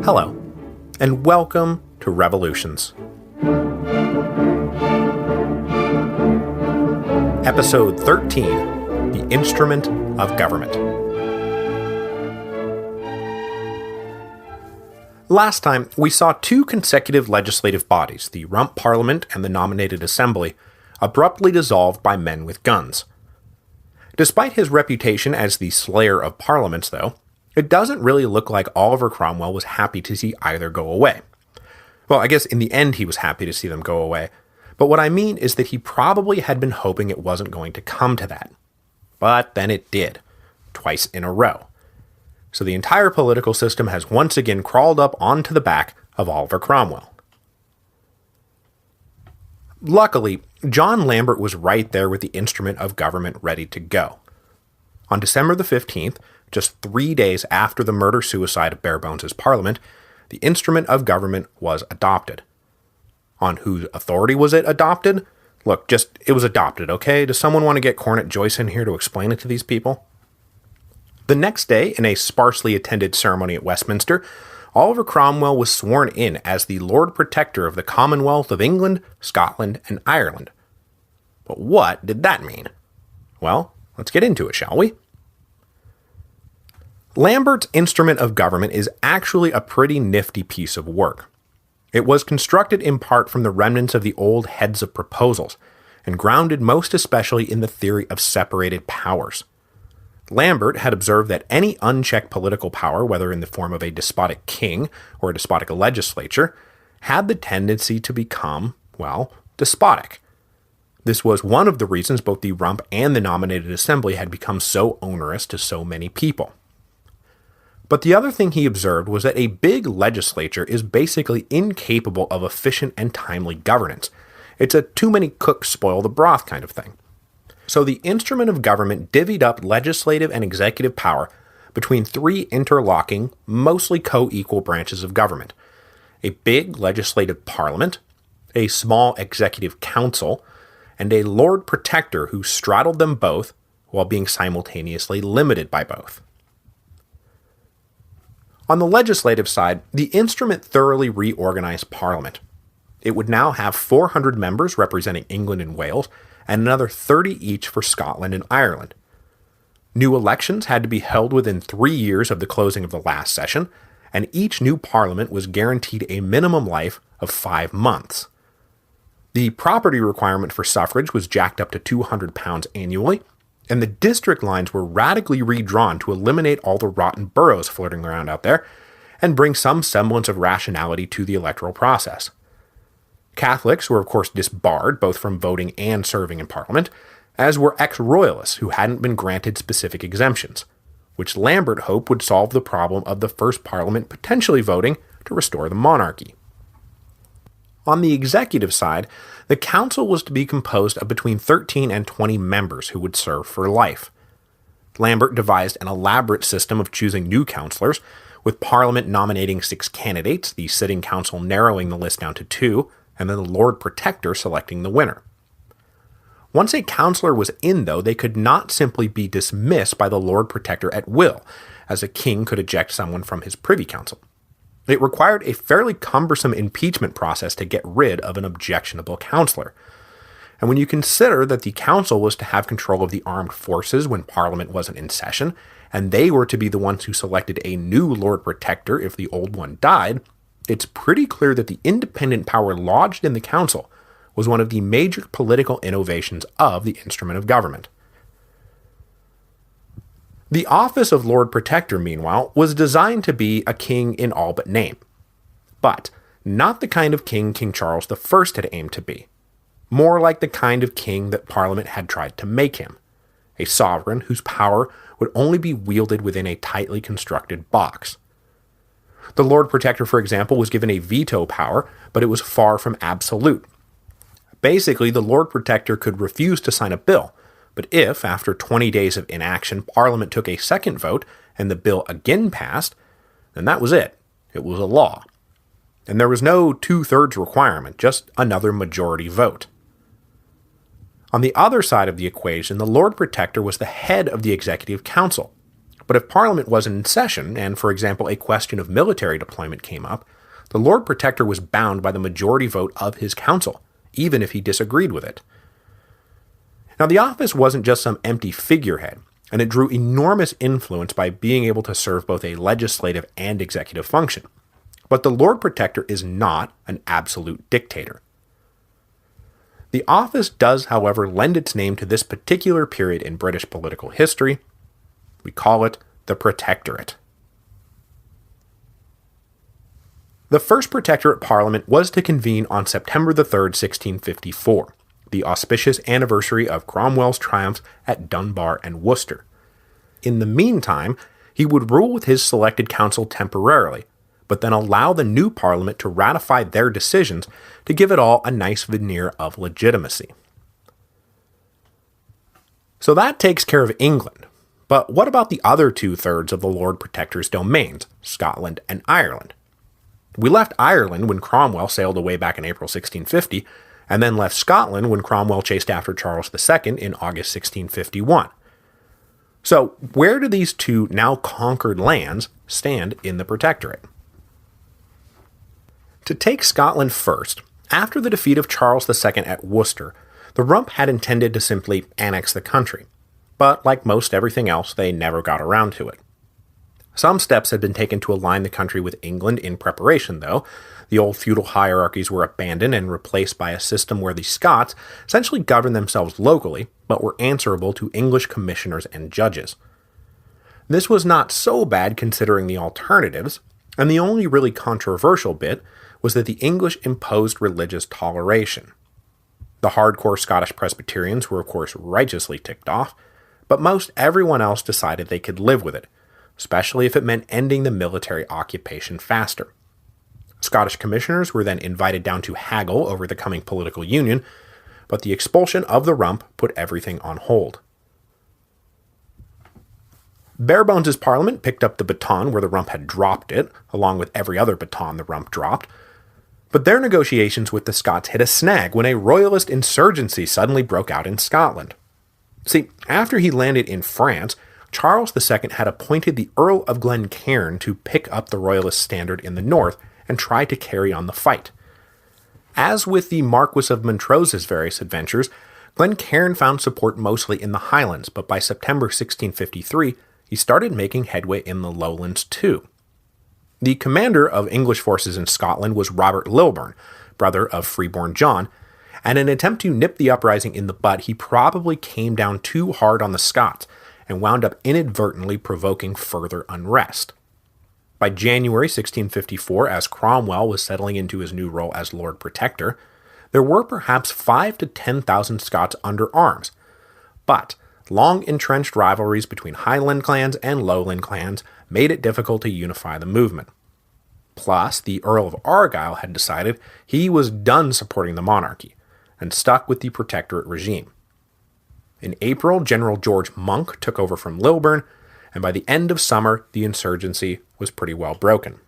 Hello, and welcome to Revolutions. Episode 13, The Instrument of Government. Last time, we saw two consecutive legislative bodies, the Rump Parliament and the Nominated Assembly, abruptly dissolved by men with guns. Despite his reputation as the slayer of parliaments, though, it doesn't really look like Oliver Cromwell was happy to see either go away. Well, I guess in the end he was happy to see them go away, but what I mean is that he probably had been hoping it wasn't going to come to that. But then it did, twice in a row. So the entire political system has once again crawled up onto the back of Oliver Cromwell. Luckily, John Lambert was right there with the instrument of government ready to go. On December the 15th, just 3 days after the murder-suicide of Barebones' Parliament, the instrument of government was adopted. On whose authority was it adopted? Look, it was adopted, okay? Does someone want to get Cornet Joyce in here to explain it to these people? The next day, in a sparsely attended ceremony at Westminster, Oliver Cromwell was sworn in as the Lord Protector of the Commonwealth of England, Scotland, and Ireland. But what did that mean? Well, let's get into it, shall we? Lambert's instrument of government is actually a pretty nifty piece of work. It was constructed in part from the remnants of the old heads of proposals, and grounded most especially in the theory of separated powers. Lambert had observed that any unchecked political power, whether in the form of a despotic king or a despotic legislature, had the tendency to become, well, despotic. This was one of the reasons both the Rump and the Nominated Assembly had become so onerous to so many people. But the other thing he observed was that a big legislature is basically incapable of efficient and timely governance. It's a too many cooks spoil the broth kind of thing. So the instrument of government divvied up legislative and executive power between three interlocking, mostly co-equal branches of government: a big legislative parliament, a small executive council, and a Lord Protector who straddled them both while being simultaneously limited by both. On the legislative side, the instrument thoroughly reorganized Parliament. It would now have 400 members representing England and Wales, and another 30 each for Scotland and Ireland. New elections had to be held within 3 years of the closing of the last session, and each new parliament was guaranteed a minimum life of 5 months. The property requirement for suffrage was jacked up to £200 annually, and the district lines were radically redrawn to eliminate all the rotten boroughs floating around out there, and bring some semblance of rationality to the electoral process. Catholics were of course disbarred both from voting and serving in Parliament, as were ex-royalists who hadn't been granted specific exemptions, which Lambert hoped would solve the problem of the first Parliament potentially voting to restore the monarchy. On the executive side, the council was to be composed of between 13 and 20 members who would serve for life. Lambert devised an elaborate system of choosing new councillors, with Parliament nominating 6 candidates, the sitting council narrowing the list down to 2, and then the Lord Protector selecting the winner. Once a councillor was in, though, they could not simply be dismissed by the Lord Protector at will, as a king could eject someone from his Privy Council. It required a fairly cumbersome impeachment process to get rid of an objectionable councillor. And when you consider that the council was to have control of the armed forces when Parliament wasn't in session, and they were to be the ones who selected a new Lord Protector if the old one died, it's pretty clear that the independent power lodged in the council was one of the major political innovations of the instrument of government. The office of Lord Protector, meanwhile, was designed to be a king in all but name, but not the kind of king King Charles I had aimed to be, more like the kind of king that Parliament had tried to make him, a sovereign whose power would only be wielded within a tightly constructed box. The Lord Protector, for example, was given a veto power, but it was far from absolute. Basically, the Lord Protector could refuse to sign a bill, but if, after 20 days of inaction, Parliament took a second vote and the bill again passed, then that was it. It was a law. And there was no 2/3 requirement, just another majority vote. On the other side of the equation, the Lord Protector was the head of the Executive Council, But if Parliament was in session, and for example a question of military deployment came up, the Lord Protector was bound by the majority vote of his council, even if he disagreed with it. Now, the office wasn't just some empty figurehead, and it drew enormous influence by being able to serve both a legislative and executive function. But the Lord Protector is not an absolute dictator. The office does, however, lend its name to this particular period in British political history. We call it the Protectorate. The first Protectorate Parliament was to convene on September the 3rd, 1654, the auspicious anniversary of Cromwell's triumphs at Dunbar and Worcester. In the meantime, he would rule with his selected council temporarily, but then allow the new Parliament to ratify their decisions to give it all a nice veneer of legitimacy. So that takes care of England, but what about the other two-thirds of the Lord Protector's domains, Scotland and Ireland? We left Ireland when Cromwell sailed away back in April 1650, and then left Scotland when Cromwell chased after Charles II in August 1651. So where do these two now conquered lands stand in the Protectorate? To take Scotland first, after the defeat of Charles II at Worcester, the Rump had intended to simply annex the country, but like most everything else, they never got around to it. Some steps had been taken to align the country with England in preparation, though. The old feudal hierarchies were abandoned and replaced by a system where the Scots essentially governed themselves locally, but were answerable to English commissioners and judges. This was not so bad considering the alternatives, and the only really controversial bit was that the English imposed religious toleration. The hardcore Scottish Presbyterians were of course righteously ticked off, but most everyone else decided they could live with it, especially if it meant ending the military occupation faster. Scottish commissioners were then invited down to haggle over the coming political union, but the expulsion of the Rump put everything on hold. Barebones' Parliament picked up the baton where the Rump had dropped it, along with every other baton the Rump dropped, but their negotiations with the Scots hit a snag when a Royalist insurgency suddenly broke out in Scotland. See, after he landed in France, Charles II had appointed the Earl of Glencairn to pick up the Royalist standard in the north and try to carry on the fight. As with the Marquis of Montrose's various adventures, Glencairn found support mostly in the Highlands, but by September 1653, he started making headway in the Lowlands too. The commander of English forces in Scotland was Robert Lilburne, brother of freeborn John, and in an attempt to nip the uprising in the bud, he probably came down too hard on the Scots and wound up inadvertently provoking further unrest. By January 1654, as Cromwell was settling into his new role as Lord Protector, there were perhaps 5,000 to 10,000 Scots under arms, but long-entrenched rivalries between Highland clans and Lowland clans made it difficult to unify the movement. Plus, the Earl of Argyll had decided he was done supporting the monarchy, and stuck with the Protectorate regime. In April, General George Monck took over from Lilburne, and by the end of summer, the insurgency was pretty well broken.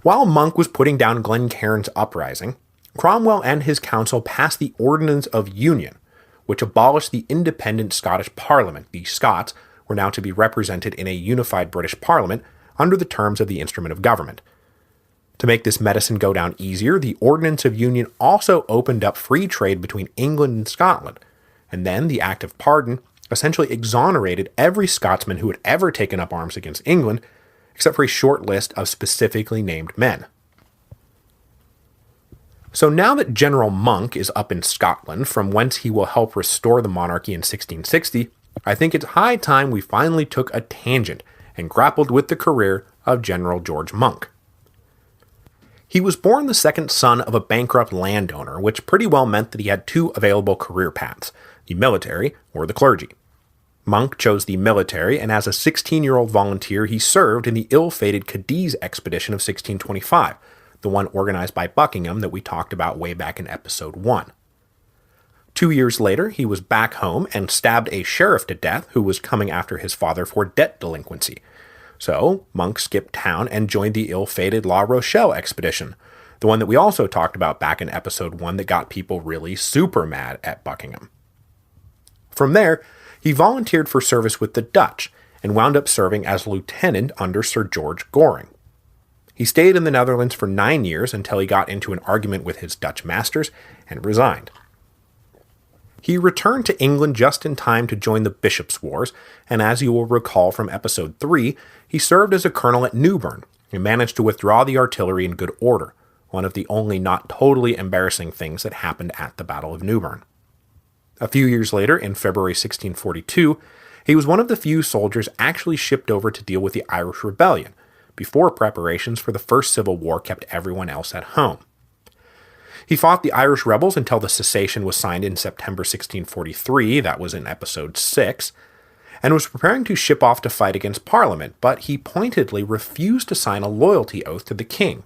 While Monck was putting down Glencairn's uprising, Cromwell and his council passed the Ordinance of Union, which abolished the independent Scottish Parliament. The Scots were now to be represented in a unified British Parliament under the terms of the instrument of government. To make this medicine go down easier, the Ordinance of Union also opened up free trade between England and Scotland, and then the Act of Pardon essentially exonerated every Scotsman who had ever taken up arms against England, except for a short list of specifically named men. So now that General Monck is up in Scotland, from whence he will help restore the monarchy in 1660, I think it's high time we finally took a tangent and grappled with the career of General George Monck. He was born the second son of a bankrupt landowner, which pretty well meant that he had two available career paths, the military or the clergy. Monck chose the military, and as a 16-year-old volunteer, he served in the ill-fated Cadiz expedition of 1625, the one organized by Buckingham that we talked about way back in episode 1. 2 years later, he was back home and stabbed a sheriff to death who was coming after his father for debt delinquency. So, Monck skipped town and joined the ill-fated La Rochelle expedition, the one that we also talked about back in episode 1 that got people really super mad at Buckingham. From there, he He volunteered for service with the Dutch and wound up serving as lieutenant under Sir George Goring. He stayed in the Netherlands for 9 years until he got into an argument with his Dutch masters and resigned. He returned to England just in time to join the Bishops' Wars, and as you will recall from episode 3, he served as a colonel at Newburn and managed to withdraw the artillery in good order, one of the only not totally embarrassing things that happened at the Battle of Newburn. A few years later, in February 1642, he was one of the few soldiers actually shipped over to deal with the Irish Rebellion, before preparations for the First Civil War kept everyone else at home. He fought the Irish rebels until the cessation was signed in September 1643, that was in episode 6, and was preparing to ship off to fight against Parliament, but he pointedly refused to sign a loyalty oath to the king.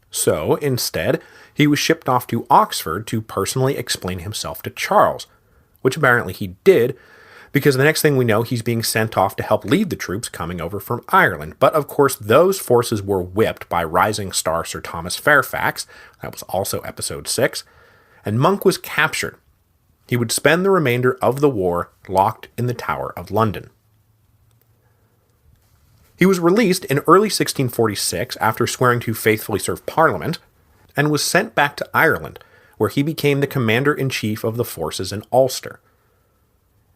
So, instead, he was shipped off to Oxford to personally explain himself to Charles, which apparently he did, because the next thing we know, he's being sent off to help lead the troops coming over from Ireland. But of course, those forces were whipped by rising star Sir Thomas Fairfax, that was also episode 6, and Monck was captured. He would spend the remainder of the war locked in the Tower of London. He was released in early 1646 after swearing to faithfully serve Parliament, and was sent back to Ireland, where he became the commander-in-chief of the forces in Ulster.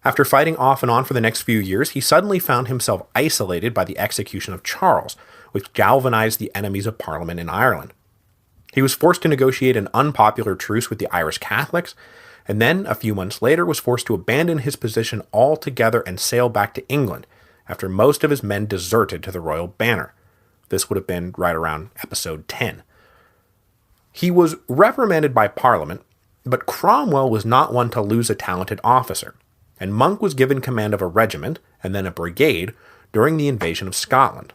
After fighting off and on for the next few years, he suddenly found himself isolated by the execution of Charles, which galvanized the enemies of Parliament in Ireland. He was forced to negotiate an unpopular truce with the Irish Catholics, and then, a few months later, was forced to abandon his position altogether and sail back to England, after most of his men deserted to the royal banner. This would have been right around episode 10. He was reprimanded by Parliament, but Cromwell was not one to lose a talented officer, and Monck was given command of a regiment, and then a brigade, during the invasion of Scotland.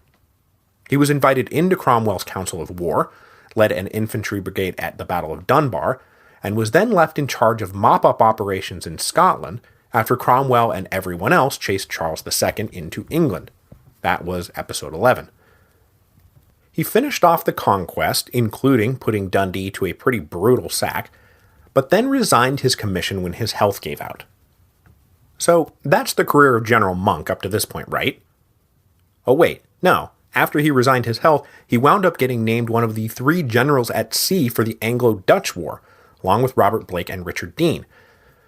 He was invited into Cromwell's Council of War, led an infantry brigade at the Battle of Dunbar, and was then left in charge of mop-up operations in Scotland after Cromwell and everyone else chased Charles II into England. That was episode 11. He finished off the conquest, including putting Dundee to a pretty brutal sack, but then resigned his commission when his health gave out. So that's the career of General Monck up to this point, right? Oh wait, no. After he resigned his health, he wound up getting named one of the 3 generals at sea for the Anglo-Dutch War, along with Robert Blake and Richard Dean,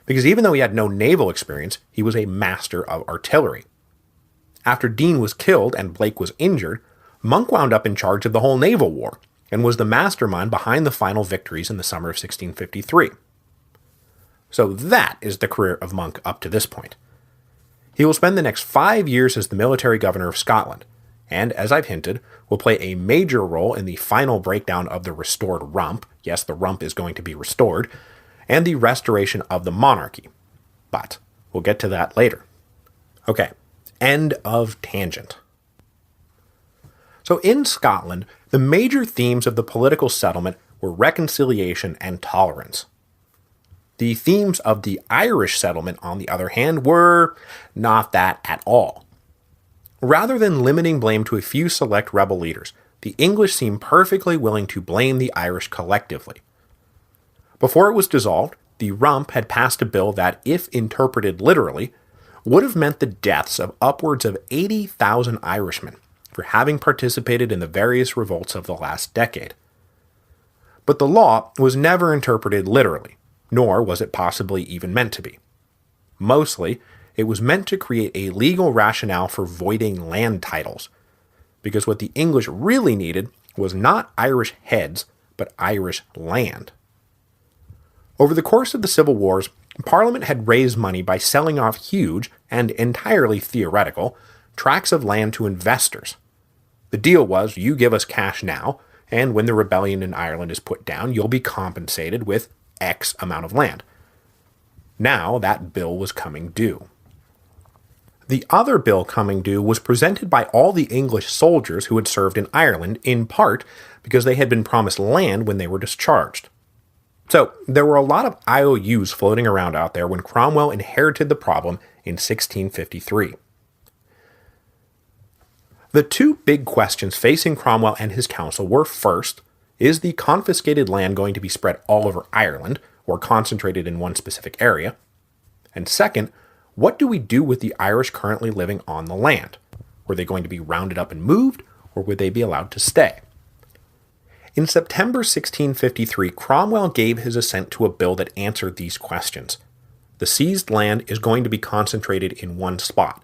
because even though he had no naval experience, he was a master of artillery. After Dean was killed and Blake was injured, Monck wound up in charge of the whole naval war, and was the mastermind behind the final victories in the summer of 1653. So that is the career of Monck up to this point. He will spend the next 5 years as the military governor of Scotland, and, as I've hinted, will play a major role in the final breakdown of the restored rump, yes, the rump is going to be restored, and the restoration of the monarchy. But we'll get to that later. Okay, end of tangent. So in Scotland, the major themes of the political settlement were reconciliation and tolerance. The themes of the Irish settlement, on the other hand, were not that at all. Rather than limiting blame to a few select rebel leaders, the English seemed perfectly willing to blame the Irish collectively. Before it was dissolved, the Rump had passed a bill that, if interpreted literally, would have meant the deaths of upwards of 80,000 Irishmen for having participated in the various revolts of the last decade. But the law was never interpreted literally, nor was it possibly even meant to be. Mostly, it was meant to create a legal rationale for voiding land titles, because what the English really needed was not Irish heads, but Irish land. Over the course of the Civil Wars, Parliament had raised money by selling off huge, and entirely theoretical, tracts of land to investors. The deal was, you give us cash now, and when the rebellion in Ireland is put down, you'll be compensated with X amount of land. Now that bill was coming due. The other bill coming due was presented by all the English soldiers who had served in Ireland, in part because they had been promised land when they were discharged. So there were a lot of IOUs floating around out there when Cromwell inherited the problem in 1653. The 2 big questions facing Cromwell and his council were, first, is the confiscated land going to be spread all over Ireland, or concentrated in one specific area? And second, what do we do with the Irish currently living on the land? Were they going to be rounded up and moved, or would they be allowed to stay? In September 1653, Cromwell gave his assent to a bill that answered these questions. The seized land is going to be concentrated in one spot,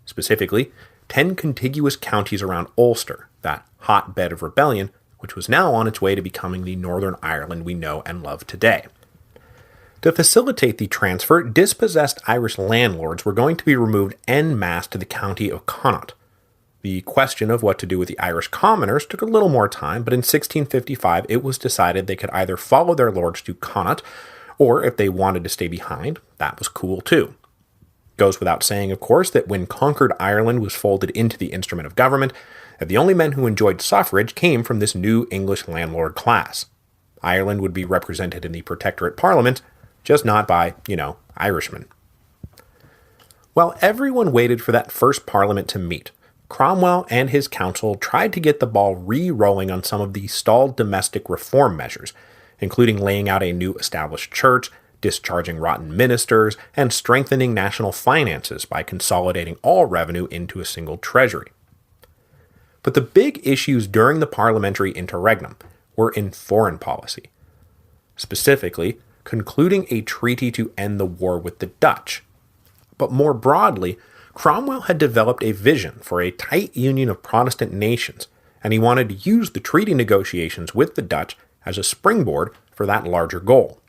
specifically 10 contiguous counties around Ulster, that hotbed of rebellion, which was now on its way to becoming the Northern Ireland we know and love today. To facilitate the transfer, dispossessed Irish landlords were going to be removed en masse to the county of Connaught. The question of what to do with the Irish commoners took a little more time, but in 1655 it was decided they could either follow their lords to Connaught, or if they wanted to stay behind, that was cool too. Goes without saying, of course, that when conquered Ireland was folded into the instrument of government, that the only men who enjoyed suffrage came from this new English landlord class. Ireland would be represented in the Protectorate Parliament, just not by, Irishmen. While everyone waited for that first Parliament to meet, Cromwell and his council tried to get the ball re-rolling on some of the stalled domestic reform measures, including laying out a new established church, discharging rotten ministers, and strengthening national finances by consolidating all revenue into a single treasury. But the big issues during the parliamentary interregnum were in foreign policy. Specifically, concluding a treaty to end the war with the Dutch. But more broadly, Cromwell had developed a vision for a tight union of Protestant nations, and he wanted to use the treaty negotiations with the Dutch as a springboard for that larger goal.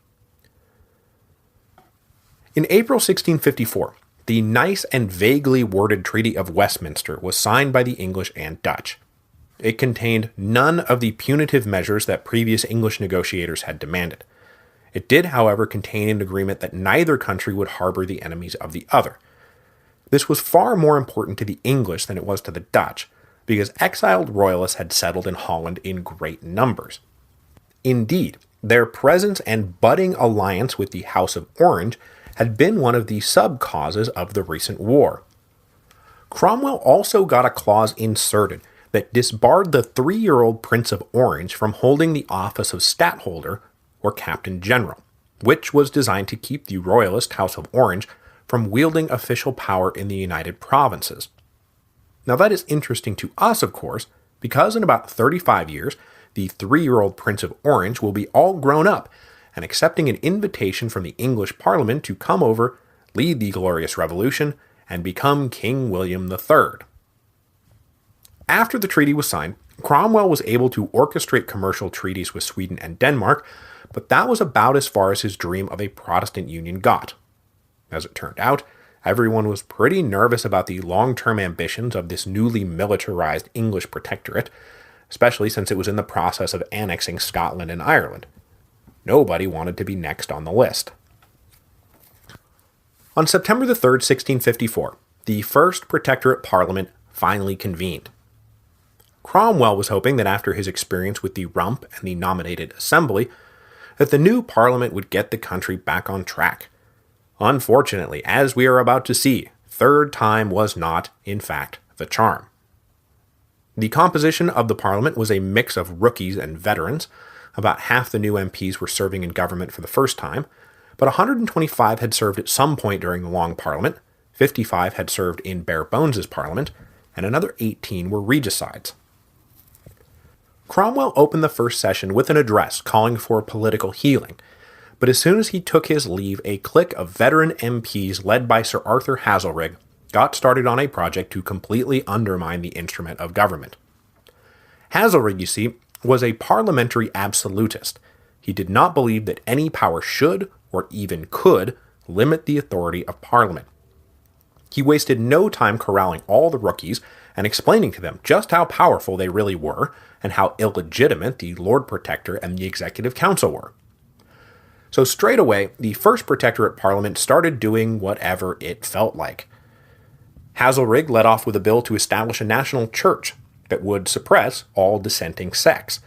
In April 1654, the nice and vaguely worded Treaty of Westminster was signed by the English and Dutch. It contained none of the punitive measures that previous English negotiators had demanded. It did, however, contain an agreement that neither country would harbor the enemies of the other. This was far more important to the English than it was to the Dutch, because exiled royalists had settled in Holland in great numbers. Indeed, their presence and budding alliance with the House of Orange had been one of the sub-causes of the recent war. Cromwell also got a clause inserted that disbarred the 3-year-old Prince of Orange from holding the office of Stadtholder, or Captain General, which was designed to keep the Royalist House of Orange from wielding official power in the United Provinces. Now that is interesting to us, of course, because in about 35 years, the 3-year-old Prince of Orange will be all grown up and accepting an invitation from the English Parliament to come over, lead the Glorious Revolution, and become King William III. After the treaty was signed, Cromwell was able to orchestrate commercial treaties with Sweden and Denmark, but that was about as far as his dream of a Protestant union got. As it turned out, everyone was pretty nervous about the long-term ambitions of this newly militarized English protectorate, especially since it was in the process of annexing Scotland and Ireland. Nobody wanted to be next on the list. On September 3rd, 1654, the first Protectorate Parliament finally convened. Cromwell was hoping that after his experience with the Rump and the nominated Assembly, that the new Parliament would get the country back on track. Unfortunately, as we are about to see, third time was not, in fact, the charm. The composition of the Parliament was a mix of rookies and veterans. About half the new MPs were serving in government for the first time, but 125 had served at some point during the Long Parliament, 55 had served in Bare Bones' Parliament, and another 18 were regicides. Cromwell opened the first session with an address calling for political healing, but as soon as he took his leave, a clique of veteran MPs led by Sir Arthur Haselrig got started on a project to completely undermine the instrument of government. Haselrig, you see, was a parliamentary absolutist. He did not believe that any power should, or even could, limit the authority of Parliament. He wasted no time corralling all the rookies and explaining to them just how powerful they really were and how illegitimate the Lord Protector and the Executive Council were. So straight away, the first Protectorate Parliament started doing whatever it felt like. Haselrig led off with a bill to establish a national church that would suppress all dissenting sects,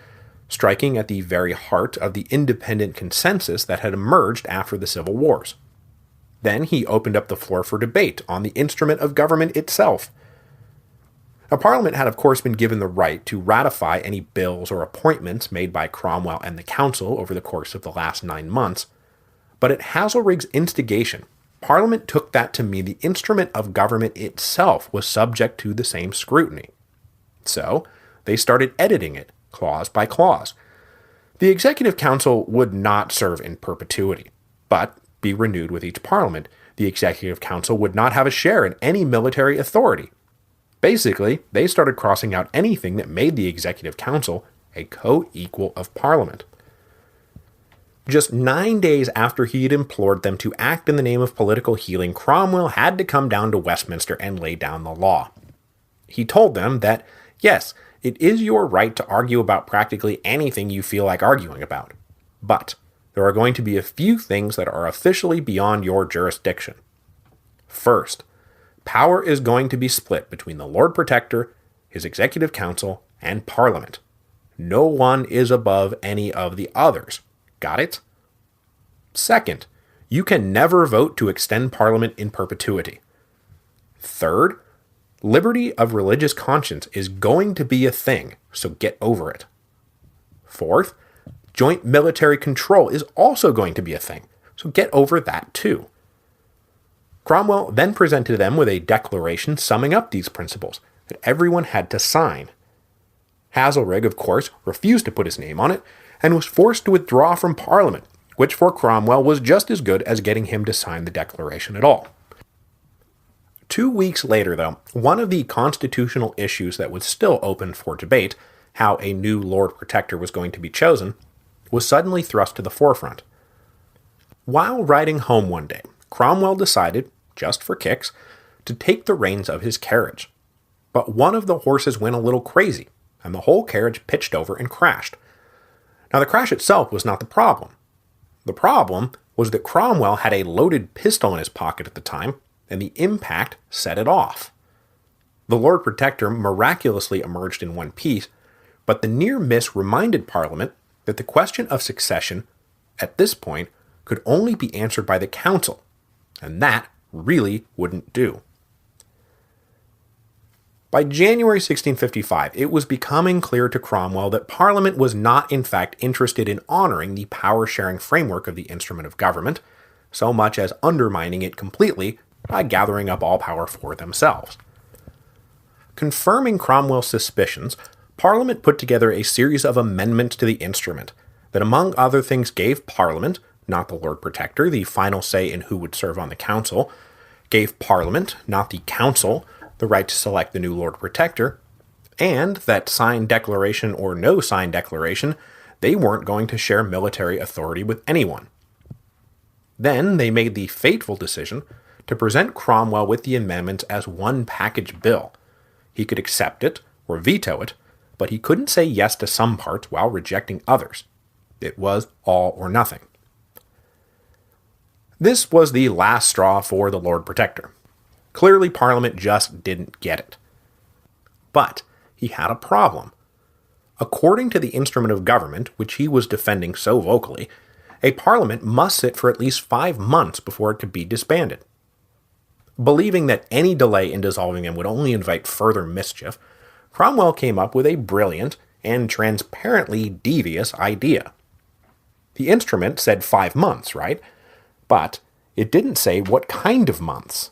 striking at the very heart of the independent consensus that had emerged after the Civil Wars. Then he opened up the floor for debate on the instrument of government itself. A Parliament had of course been given the right to ratify any bills or appointments made by Cromwell and the Council over the course of the last 9 months, but at Haselrig's instigation, Parliament took that to mean the instrument of government itself was subject to the same scrutiny. So, they started editing it, clause by clause. The Executive Council would not serve in perpetuity, but be renewed with each Parliament. The Executive Council would not have a share in any military authority. Basically, they started crossing out anything that made the Executive Council a co-equal of Parliament. Just 9 days after he had implored them to act in the name of political healing, Cromwell had to come down to Westminster and lay down the law. He told them that, yes, it is your right to argue about practically anything you feel like arguing about, but there are going to be a few things that are officially beyond your jurisdiction. First, power is going to be split between the Lord Protector, his Executive Council, and Parliament. No one is above any of the others. Got it? Second, you can never vote to extend Parliament in perpetuity. Third, liberty of religious conscience is going to be a thing, so get over it. Fourth, joint military control is also going to be a thing, so get over that too. Cromwell then presented them with a declaration summing up these principles that everyone had to sign. Hazelrig, of course, refused to put his name on it, and was forced to withdraw from Parliament, which for Cromwell was just as good as getting him to sign the declaration at all. 2 weeks later, though, one of the constitutional issues that was still open for debate, how a new Lord Protector was going to be chosen, was suddenly thrust to the forefront. While riding home one day, Cromwell decided, just for kicks, to take the reins of his carriage. But one of the horses went a little crazy, and the whole carriage pitched over and crashed. Now, the crash itself was not the problem. The problem was that Cromwell had a loaded pistol in his pocket at the time, and the impact set it off. The Lord Protector miraculously emerged in one piece, but the near miss reminded Parliament that the question of succession, at this point, could only be answered by the Council, and that really wouldn't do. By January 1655, it was becoming clear to Cromwell that Parliament was not in fact interested in honoring the power-sharing framework of the instrument of government, so much as undermining it completely by gathering up all power for themselves. Confirming Cromwell's suspicions, Parliament put together a series of amendments to the instrument that, among other things, gave Parliament, not the Lord Protector, the final say in who would serve on the Council, gave Parliament, not the Council, the right to select the new Lord Protector, and that signed declaration or no signed declaration, they weren't going to share military authority with anyone. Then they made the fateful decision to present Cromwell with the amendments as one package bill. He could accept it or veto it, but he couldn't say yes to some parts while rejecting others. It was all or nothing. This was the last straw for the Lord Protector. Clearly, Parliament just didn't get it. But he had a problem. According to the instrument of government, which he was defending so vocally, a Parliament must sit for at least 5 months before it could be disbanded. Believing that any delay in dissolving them would only invite further mischief, Cromwell came up with a brilliant and transparently devious idea. The instrument said 5 months, right? But it didn't say what kind of months.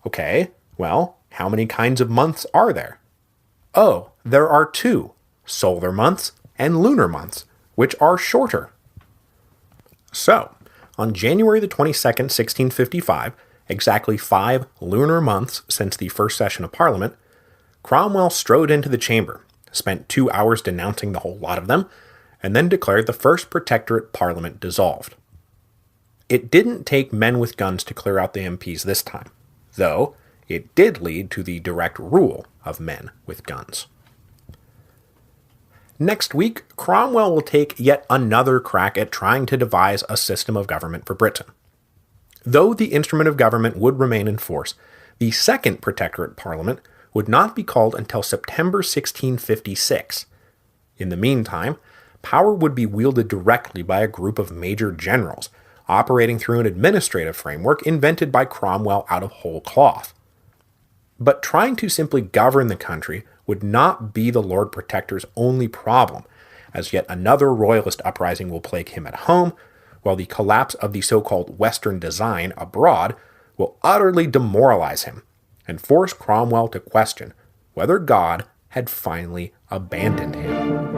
Okay, well, how many kinds of months are there? Oh, there are 2, solar months and lunar months, which are shorter. So, on January the 22nd, 1655, exactly 5 lunar months since the first session of Parliament, Cromwell strode into the chamber, spent 2 hours denouncing the whole lot of them, and then declared the first Protectorate Parliament dissolved. It didn't take men with guns to clear out the MPs this time, though it did lead to the direct rule of men with guns. Next week, Cromwell will take yet another crack at trying to devise a system of government for Britain. Though the instrument of government would remain in force, the second Protectorate Parliament would not be called until September 1656. In the meantime, power would be wielded directly by a group of major generals, operating through an administrative framework invented by Cromwell out of whole cloth. But trying to simply govern the country would not be the Lord Protector's only problem, as yet another Royalist uprising will plague him at home, while the collapse of the so-called Western design abroad will utterly demoralize him and force Cromwell to question whether God had finally abandoned him.